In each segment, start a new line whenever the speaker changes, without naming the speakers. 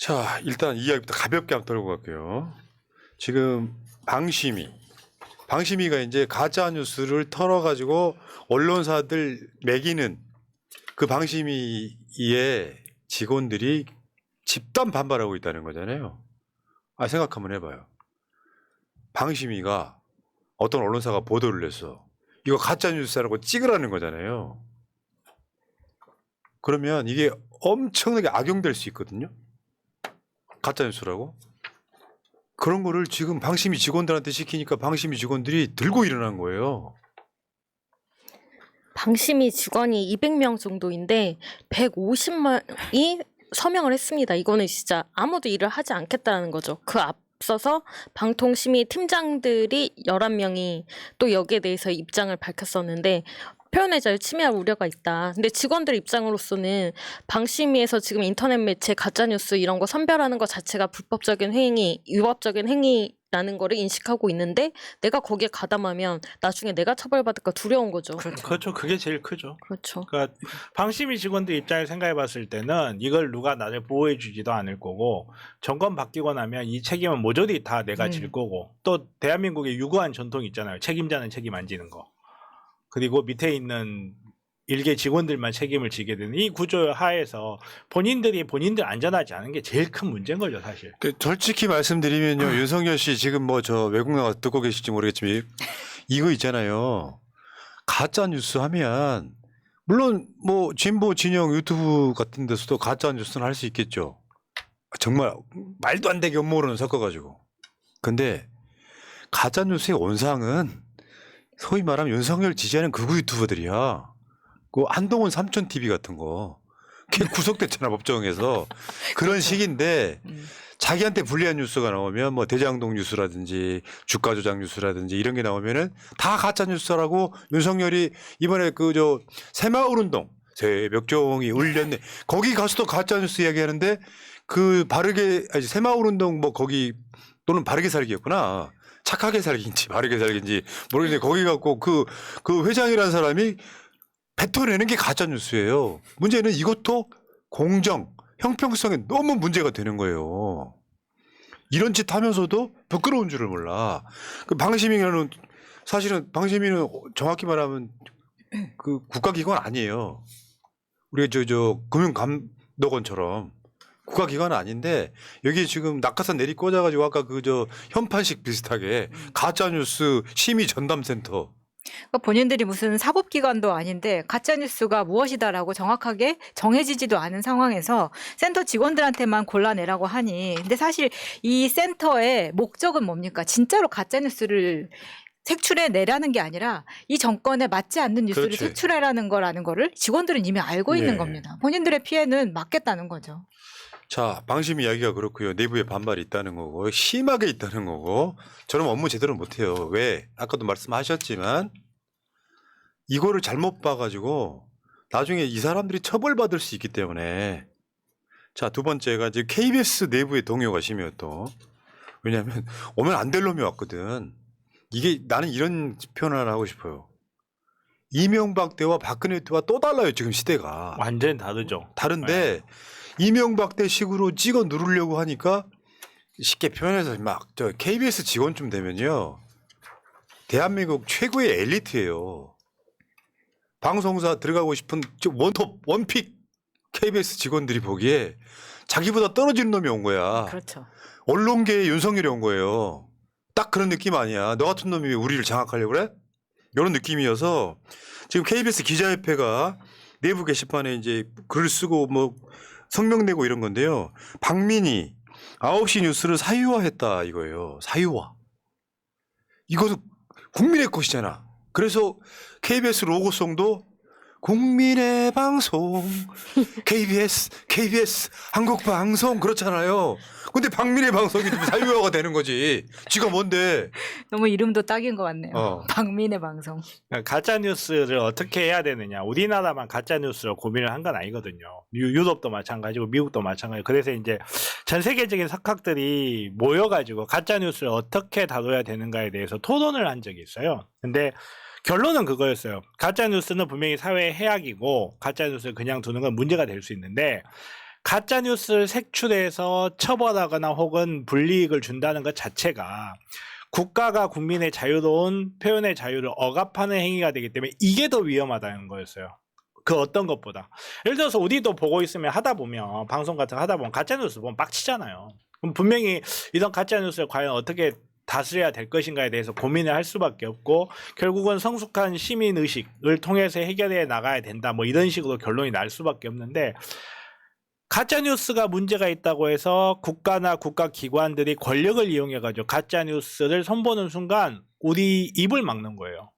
자, 일단 이야기부터 가볍게 한번 떨고 갈게요. 지금 방심위가 이제 가짜 뉴스를 털어가지고 언론사들 매기는 그 방심위의 직원들이 집단 반발하고 있다는 거잖아요. 생각 한번 해봐요. 방심위가 어떤 언론사가 보도를 해서 이거 가짜 뉴스라고 찍으라는 거잖아요. 그러면 이게 엄청나게 악용될 수 있거든요. 가짜 뉴스라고. 그런 거를 지금 방심위 직원들한테 시키니까 방심위 직원들이 들고 일어난 거예요.
방심위 직원이 200명 정도인데 150명이 서명을 했습니다. 이거는 진짜 아무도 일을 하지 않겠다는 거죠. 그 앞서서 방통심의 팀장들이 11명이 또 여기에 대해서 입장을 밝혔었는데 표현의 자유 침해할 우려가 있다. 근데 직원들 입장으로서는 방심위에서 지금 인터넷 매체 가짜뉴스 이런 거 선별하는 것 자체가 불법적인 행위, 위법적인 행위라는 거를 인식하고 있는데 내가 거기에 가담하면 나중에 내가 처벌받을까 두려운 거죠.
그렇죠. 그게 제일 크죠.
그렇죠.
그러니까 방심위 직원들 입장을 생각해 봤을 때는 이걸 누가 나를 보호해 주지도 않을 거고 정권 바뀌고 나면 이 책임은 모조리 다 내가 질 거고 또 대한민국의 유구한 전통이 있잖아요. 책임자는 책임 안 지는 거. 그리고 밑에 있는 일개 직원들만 책임을 지게 되는 이 구조 하에서 본인들이 본인들 안전하지 않은 게 제일 큰 문제인 거죠, 사실.
솔직히 말씀드리면요, 윤석열 씨 지금 뭐 저 외국 나가 듣고 계실지 모르겠지만 이거 있잖아요. 가짜 뉴스 하면 물론 뭐 진보 진영 유튜브 같은 데서도 가짜 뉴스는 할 수 있겠죠. 정말 말도 안 되게 음모론을 섞어가지고. 근데 가짜 뉴스의 원상은 소위 말하면 윤석열 지지하는 극우 유튜버들이야. 그 한동훈 삼촌 TV 같은 거. 걔 구속됐잖아, 법정에서. 그런 식인데 자기한테 불리한 뉴스가 나오면 뭐 대장동 뉴스라든지 주가 조작 뉴스라든지 이런 게 나오면은 다 가짜 뉴스라고 윤석열이 이번에 그 저 새마을 운동 새벽종이 울렸네. 거기 가서도 가짜 뉴스 이야기하는데 그 새마을 운동 뭐 거기 또는 바르게 살기였구나. 착하게 살기인지 바르게 살기인지 모르겠는데 거기 갖고 그 회장이라는 사람이 뱉어내는 게 가짜 뉴스예요. 문제는 이것도 공정, 형평성에 너무 문제가 되는 거예요. 이런 짓 하면서도 부끄러운 줄을 몰라. 그 방심위는 사실은 방심위는 정확히 말하면 그 국가기관 아니에요. 우리가 저 금융감독원처럼. 국가기관은 아닌데 여기 지금 낙하산 내리 꽂아가지고 아까 그 저 현판식 비슷하게 가짜뉴스 심의 전담센터.
그러니까 본인들이 무슨 사법기관도 아닌데 가짜뉴스가 무엇이다라고 정확하게 정해지지도 않은 상황에서 센터 직원들한테만 골라내라고 하니 근데 사실 이 센터의 목적은 뭡니까? 진짜로 가짜뉴스를 색출해내라는 게 아니라 이 정권에 맞지 않는 뉴스를
그렇지.
색출해라는 거라는 거를 직원들은 이미 알고 있는
네.
겁니다. 본인들의 피해는 막겠다는 거죠.
자, 방심 이야기가 그렇고요. 내부에 반발이 있다는 거고 심하게 있다는 거고 저는 업무 제대로 못해요. 왜? 아까도 말씀하셨지만 이거를 잘못 봐가지고 나중에 이 사람들이 처벌받을 수 있기 때문에 자, 두 번째가 이제 KBS 내부의 동요가 심해요 또. 왜냐하면 오면 안 될 놈이 왔거든. 이게 나는 이런 표현을 하고 싶어요. 이명박 때와 박근혜 때와 또 달라요 지금 시대가.
완전히 다르죠.
다른데 이명박 때 식으로 찍어 누르려고 하니까 쉽게 표현해서 막 저 KBS 직원쯤 되면요. 대한민국 최고의 엘리트예요. 방송사 들어가고 싶은 원톱 원픽 KBS 직원들이 보기에 자기보다 떨어지는 놈이 온 거야.
그렇죠.
언론계에 윤석열이 온 거예요. 딱 그런 느낌 아니야. 너 같은 놈이 왜 우리를 장악하려고 그래? 이런 느낌이어서 지금 KBS 기자협회가 내부 게시판에 이제 글을 쓰고 뭐 성명 내고 이런 건데요. 박민희 9시 뉴스를 사유화했다 이거예요. 사유화. 이것도 국민의 것이잖아. 그래서 KBS 로고송도 국민의 방송 KBS 한국방송 그렇잖아요. 근데 박민의 방송이 사유화가 되는 거지. 지가 뭔데.
너무 이름도 딱인 것 같네요. 박민의 방송.
가짜 뉴스를 어떻게 해야 되느냐. 우리나라만 가짜 뉴스로 고민을 한 건 아니거든요. 유럽도 마찬가지고 미국도 마찬가지고. 그래서 이제 전 세계적인 석학들이 모여가지고 가짜 뉴스를 어떻게 다뤄야 되는가에 대해서 토론을 한 적이 있어요. 근데 결론은 그거였어요. 가짜 뉴스는 분명히 사회의 해악이고 가짜 뉴스를 그냥 두는 건 문제가 될 수 있는데 가짜 뉴스를 색출해서 처벌하거나 혹은 불이익을 준다는 것 자체가 국가가 국민의 자유로운 표현의 자유를 억압하는 행위가 되기 때문에 이게 더 위험하다는 거였어요. 그 어떤 것보다. 예를 들어서 우리도 보고 있으면 하다 보면 방송 같은 거 하다 보면 가짜 뉴스 보면 빡치잖아요. 그럼 분명히 이런 가짜 뉴스를 과연 어떻게 다스려야 될 것인가에 대해서 고민을 할 수밖에 없고 결국은 성숙한 시민 의식을 통해서 해결해 나가야 된다. 뭐 이런 식으로 결론이 날 수밖에 없는데 가짜 뉴스가 문제가 있다고 해서 국가나 국가 기관들이 권력을 이용해 가지고 가짜 뉴스를 선보는 순간 우리 입을 막는 거예요.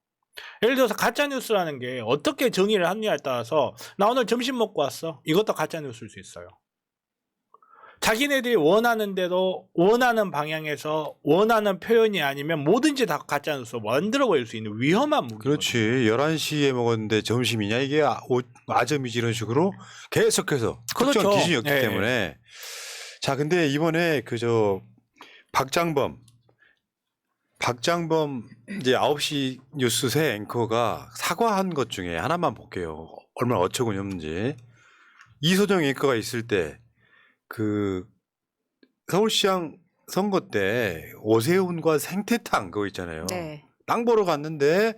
예를 들어서 가짜 뉴스라는 게 어떻게 정의를 하느냐에 따라서 나 오늘 점심 먹고 왔어. 이것도 가짜 뉴스일 수 있어요. 자기네들이 원하는 대로 원하는 방향에서 원하는 표현이 아니면 뭐든지 다 가짜 뉴스로 만들어 버릴 수 있는 위험한 무기.
그렇지. 11시에 먹었는데 점심이냐 이게 아점이지 이런 식으로 계속해서
그렇죠.
특정 기준이었기
예.
때문에. 자, 근데 이번에 박장범 이제 9시 뉴스 새 앵커가 사과한 것 중에 하나만 볼게요. 얼마나 어처구니 없는지. 이소정 앵커가 있을 때 그 서울시장 선거 때 오세훈과 생태탕 그거 있잖아요.
네.
땅 보러 갔는데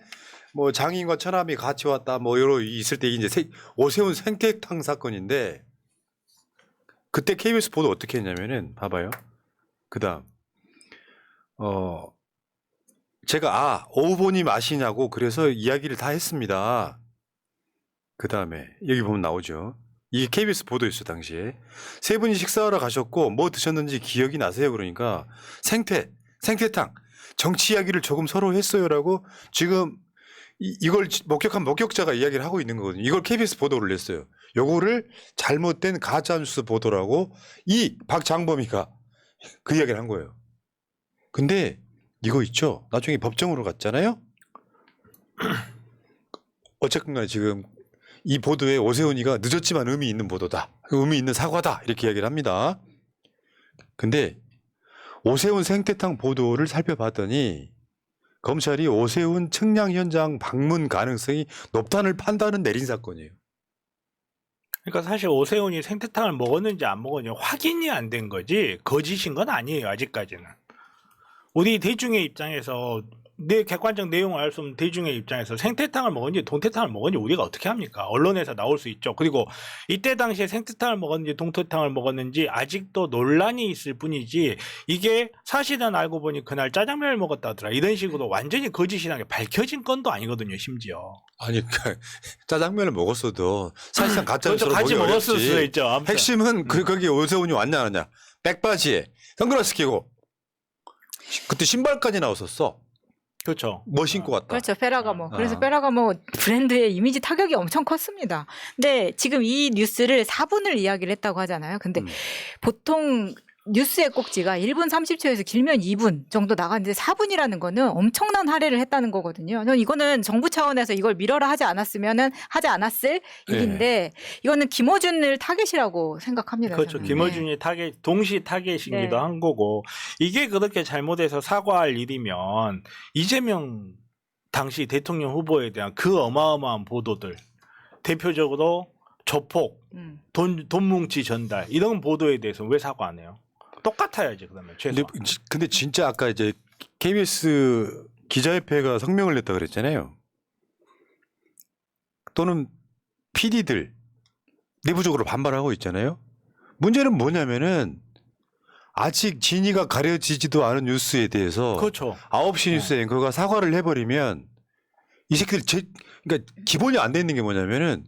뭐 장인과 처남이 같이 왔다 뭐 여러 있을 때 이제 오세훈 생태탕 사건인데 그때 KBS 보도 어떻게 했냐면은 봐봐요. 그다음 제가 오보님 아시냐고 그래서 이야기를 다 했습니다. 그다음에 여기 보면 나오죠. 이게 KBS 보도였어 당시에. 세 분이 식사하러 가셨고 뭐 드셨는지 기억이 나세요? 그러니까 생태탕 정치 이야기를 조금 서로 했어요라고 지금 이걸 목격한 목격자가 이야기를 하고 있는 거거든요. 이걸 KBS 보도를 냈어요. 요거를 잘못된 가짜뉴스 보도라고 이 박장범이가 그 이야기를 한 거예요. 근데 이거 있죠. 나중에 법정으로 갔잖아요. 어쨌든 간에 지금 이 보도에 오세훈이가 늦었지만 의미 있는 보도다. 의미 있는 사과다. 이렇게 이야기를 합니다. 근데 오세훈 생태탕 보도를 살펴봤더니 검찰이 오세훈 측량 현장 방문 가능성이 높다는 판단을 내린 사건이에요.
그러니까 사실 오세훈이 생태탕을 먹었는지 안 먹었는지 확인이 안 된 거지 거짓인 건 아니에요. 아직까지는. 우리 대중의 입장에서 내 객관적 내용을 알 수 없는 대중의 입장에서 생태탕을 먹었는지 동태탕을 먹었는지 우리가 어떻게 합니까? 언론에서 나올 수 있죠. 그리고 이때 당시에 생태탕을 먹었는지 동태탕을 먹었는지 아직도 논란이 있을 뿐이지 이게 사실은 알고 보니 그날 짜장면을 먹었다더라. 이런 식으로 완전히 거짓이라는 게 밝혀진 건도 아니거든요. 심지어.
아니 짜장면을 먹었어도 사실상 가짜뉴스로
그것도 같이
보기
먹었을
어렵지.
수도 있죠. 아무튼.
핵심은 거기에 오세훈이 왔냐 안 왔냐. 백바지에 선글라스 끼고 그때 신발까지 나왔었어.
그렇죠.
뭐 신고 왔다.
그렇죠. 페라가모. 그래서
아.
페라가모 브랜드의 이미지 타격이 엄청 컸습니다. 근데 지금 이 뉴스를 4분을 이야기를 했다고 하잖아요. 근데 보통 뉴스의 꼭지가 1분 30초에서 길면 2분 정도 나가는데 4분이라는 거는 엄청난 할애를 했다는 거거든요. 저는 이거는 정부 차원에서 이걸 밀어라 하지 않았을 일인데 이거는 김어준을 타겟이라고 생각합니다.
그렇죠.
저는.
김어준이 타겟, 동시 타겟이기도
네.
한 거고 이게 그렇게 잘못해서 사과할 일이면 이재명 당시 대통령 후보에 대한 그 어마어마한 보도들 대표적으로 조폭, 돈 뭉치 전달 이런 보도에 대해서 왜 사과 안 해요? 똑같아야지 그러면 최소.
근데 진짜 아까 이제 KBS 기자협회가 성명을 냈다 그랬잖아요. 또는 PD들 내부적으로 반발하고 있잖아요. 문제는 뭐냐면은 아직 진위가 가려지지도 않은 뉴스에 대해서
그렇죠.
9시 뉴스 앵커가 사과를 해버리면 이 새끼들 그러니까 기본이 안 돼 있는 게 뭐냐면은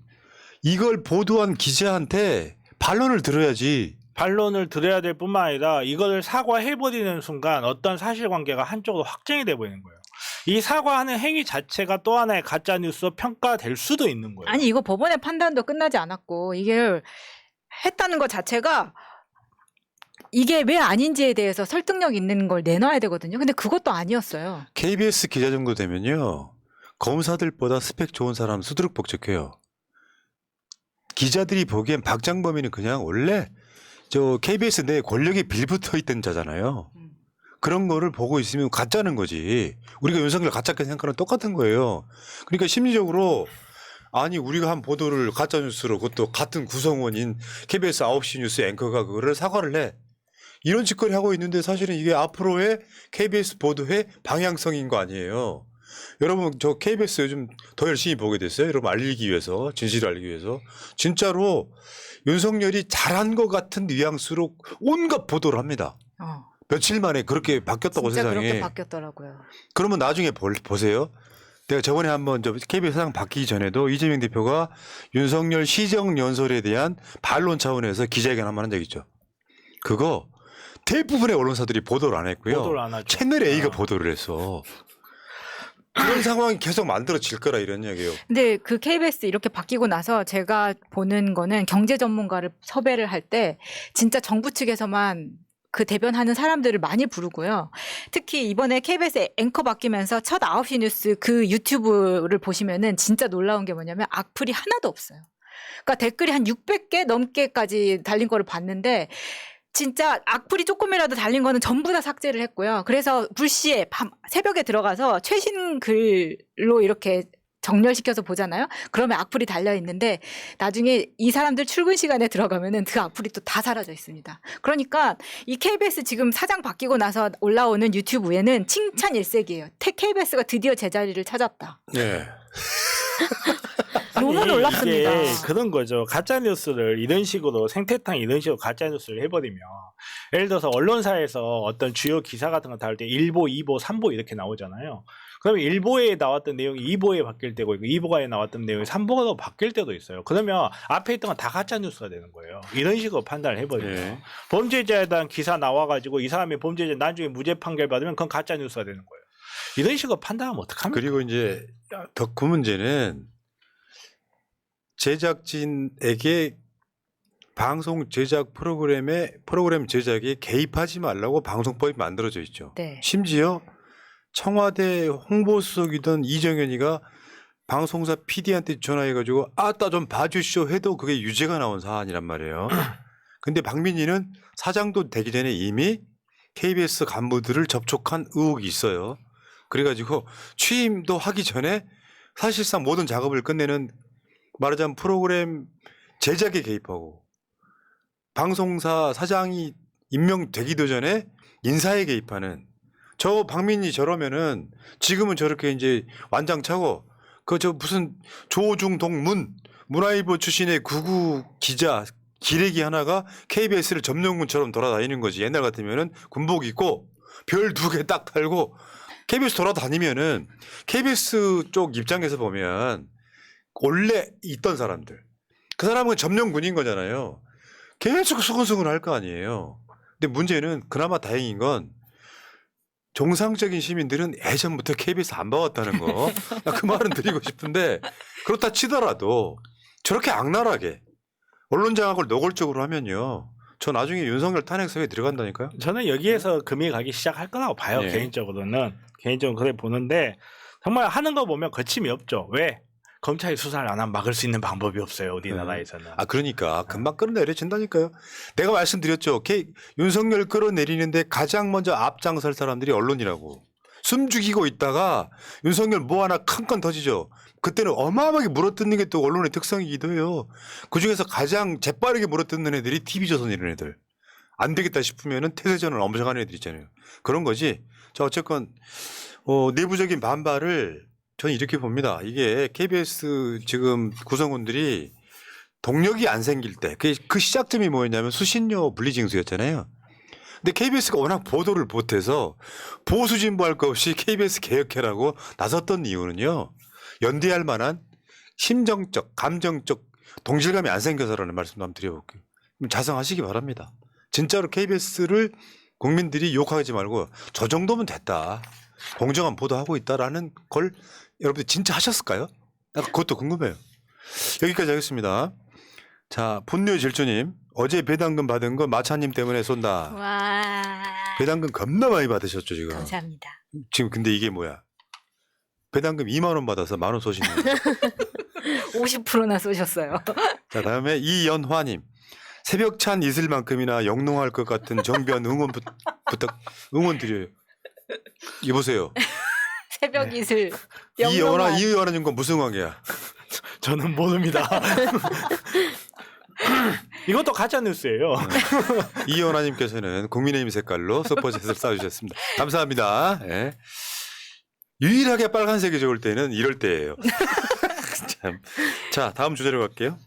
이걸 보도한 기자한테 반론을 들어야지.
반론을 드려야 될 뿐만 아니라 이거를 사과해버리는 순간 어떤 사실관계가 한쪽으로 확정이 돼버리는 거예요. 이 사과하는 행위 자체가 또 하나의 가짜뉴스로 평가될 수도 있는 거예요.
아니 이거 법원의 판단도 끝나지 않았고 이게 했다는 것 자체가 이게 왜 아닌지에 대해서 설득력 있는 걸 내놔야 되거든요. 근데 그것도 아니었어요.
KBS 기자 정도 되면요. 검사들보다 스펙 좋은 사람 수두룩 복잡해요. 기자들이 보기엔 박장범이는 그냥 원래 저 KBS 내에 권력이 빌붙어 있던 자잖아요. 그런 거를 보고 있으면 가짜는 거지. 우리가 윤석열 가짜게 생각하는 똑같은 거예요. 그러니까 심리적으로 아니 우리가 한 보도를 가짜 뉴스로 그것도 같은 구성원인 KBS 9시 뉴스 앵커가 그거를 사과를 해. 이런 짓거리 하고 있는데 사실은 이게 앞으로의 KBS 보도의 방향성인 거 아니에요. 여러분 저 KBS 요즘 더 열심히 보게 됐어요. 여러분 알리기 위해서 진실을 알리기 위해서 진짜로 윤석열이 잘한 것 같은 뉘앙스로 온갖 보도를 합니다. 며칠 만에 그렇게 바뀌었다고
진짜
세상에.
그렇게 바뀌었더라고요.
그러면 나중에 보세요. 내가 저번에 한번 KBS 사장 바뀌기 전에도 이재명 대표가 윤석열 시정연설에 대한 반론 차원에서 기자회견 한번 한 적 있죠. 그거 대부분의 언론사들이 보도를 안 했고요.
보도를 안 하죠.
채널 A가 보도를 했어. 그런 상황이 계속 만들어질 거라 이런 얘기예요.
근데 그 KBS 이렇게 바뀌고 나서 제가 보는 거는 경제 전문가를 섭외를 할 때 진짜 정부 측에서만 그 대변하는 사람들을 많이 부르고요. 특히 이번에 KBS 앵커 바뀌면서 첫 9시 뉴스 그 유튜브를 보시면은 진짜 놀라운 게 뭐냐면 악플이 하나도 없어요. 그러니까 댓글이 한 600개 넘게까지 달린 거를 봤는데 진짜 악플이 조금이라도 달린 거는 전부 다 삭제를 했고요. 그래서 불시에 새벽에 들어가서 최신 글로 이렇게 정렬시켜서 보잖아요. 그러면 악플이 달려 있는데 나중에 이 사람들 출근 시간에 들어가면은 그 악플이 또 다 사라져 있습니다. 그러니까 이 KBS 지금 사장 바뀌고 나서 올라오는 유튜브에는 칭찬 일색이에요. KBS가 드디어 제자리를 찾았다.
네.
너무
아니,
놀랍습니다.
이게 그런 거죠. 가짜 뉴스를 이런 식으로 생태탕 이런 식으로 가짜 뉴스를 해버리면 예를 들어서 언론사에서 어떤 주요 기사 같은 거 다룰 때 1보, 2보, 3보 이렇게 나오잖아요. 그러면 1보에 나왔던 내용이 2보에 바뀔 때고 2보가에 나왔던 내용이 3보가 바뀔 때도 있어요. 그러면 앞에 있던 건 다 가짜 뉴스가 되는 거예요. 이런 식으로 판단을 해버리면
네.
범죄자에 대한 기사 나와가지고 이 사람이 범죄자 나중에 무죄 판결 받으면 그건 가짜 뉴스가 되는 거예요. 이런 식으로 판단하면 어떡합니까?
그리고 이제 더 그 문제는 제작진에게 방송 제작 프로그램 제작에 개입하지 말라고 방송법이 만들어져 있죠.
네.
심지어 청와대 홍보수석이던 이정현이가 방송사 PD한테 전화해가지고 아따 좀 봐주시오 해도 그게 유죄가 나온 사안이란 말이에요. 근데 박민희는 사장도 되기 전에 이미 KBS 간부들을 접촉한 의혹이 있어요. 그래가지고 취임도 하기 전에 사실상 모든 작업을 끝내는 말하자면 프로그램 제작에 개입하고 방송사 사장이 임명되기도 전에 인사에 개입하는 저 박민희 저러면은 지금은 저렇게 이제 완장차고 그 저 무슨 조중동문 문화일보 출신의 구구 기자 기레기 하나가 KBS를 점령군처럼 돌아다니는 거지. 옛날 같으면은 군복 입고 별 2개 딱 달고 KBS 돌아다니면은 KBS 쪽 입장에서 보면 원래 있던 사람들 그 사람은 점령군인 거잖아요. 계속 수근수근 할 거 아니에요. 근데 문제는 그나마 다행인 건 정상적인 시민들은 예전부터 KBS 안 봐왔다는 거. 나 그 말은 드리고 싶은데 그렇다 치더라도 저렇게 악랄하게 언론 장악을 노골적으로 하면요. 저 나중에 윤석열 탄핵사에 들어간다니까요.
저는 여기에서 금이 가기 시작할 거라고 봐요.
네.
개인적으로는 그래 보는데 정말 하는 거 보면 거침이 없죠. 왜? 검찰이 수사를 안 하면 막을 수 있는 방법이 없어요. 우리나라에서는.
아 그러니까 금방 끌어내려진다니까요. 내가 말씀드렸죠. 윤석열 끌어내리는데 가장 먼저 앞장설 사람들이 언론이라고. 숨 죽이고 있다가 윤석열 뭐 하나 큰 건 터지죠. 그때는 어마어마하게 물어뜯는 게 또 언론의 특성이기도 해요. 그중에서 가장 재빠르게 물어뜯는 애들이 TV조선 이런 애들. 안 되겠다 싶으면은 태세전을 엄청한 애들 있잖아요. 그런 거지. 자 어쨌건 내부적인 반발을 저는 이렇게 봅니다. 이게 KBS 지금 구성원들이 동력이 안 생길 때 그 시작점이 뭐였냐면 수신료 분리징수였잖아요. 근데 KBS가 워낙 보도를 못해서 보수 진보할 것 없이 KBS 개혁해라고 나섰던 이유는요. 연대할 만한 심정적, 감정적 동질감이 안 생겨서라는 말씀도 한번 드려볼게요. 자성하시기 바랍니다. 진짜로 KBS를 국민들이 욕하지 말고 저 정도면 됐다. 공정한 보도하고 있다라는 걸 여러분들 진짜 하셨을까요? 나 그것도 궁금해요. 여기까지 하겠습니다. 자, 분노의 질주님. 어제 배당금 받은 거 마차님 때문에 쏜다.
와.
배당금 겁나 많이 받으셨죠 지금.
감사합니다.
지금 근데 이게 뭐야? 배당금 2만 원 받아서 1만 원 쏘시는 거예요.
50%나 쏘셨어요.
자, 다음에 이연화님. 새벽찬 이슬만큼이나 영롱할 것 같은 정변 응원 드려요. 이보세요.
새벽 이슬.
이연화님과 무슨 관계야?
저는 모릅니다. 이것도 가짜 뉴스예요.
이연아님께서는 국민의힘 색깔로 슈퍼챗을 쏴주셨습니다. 감사합니다. 예. 유일하게 빨간색이 좋을 때는 이럴 때예요. 참. 자, 다음 주제로 갈게요.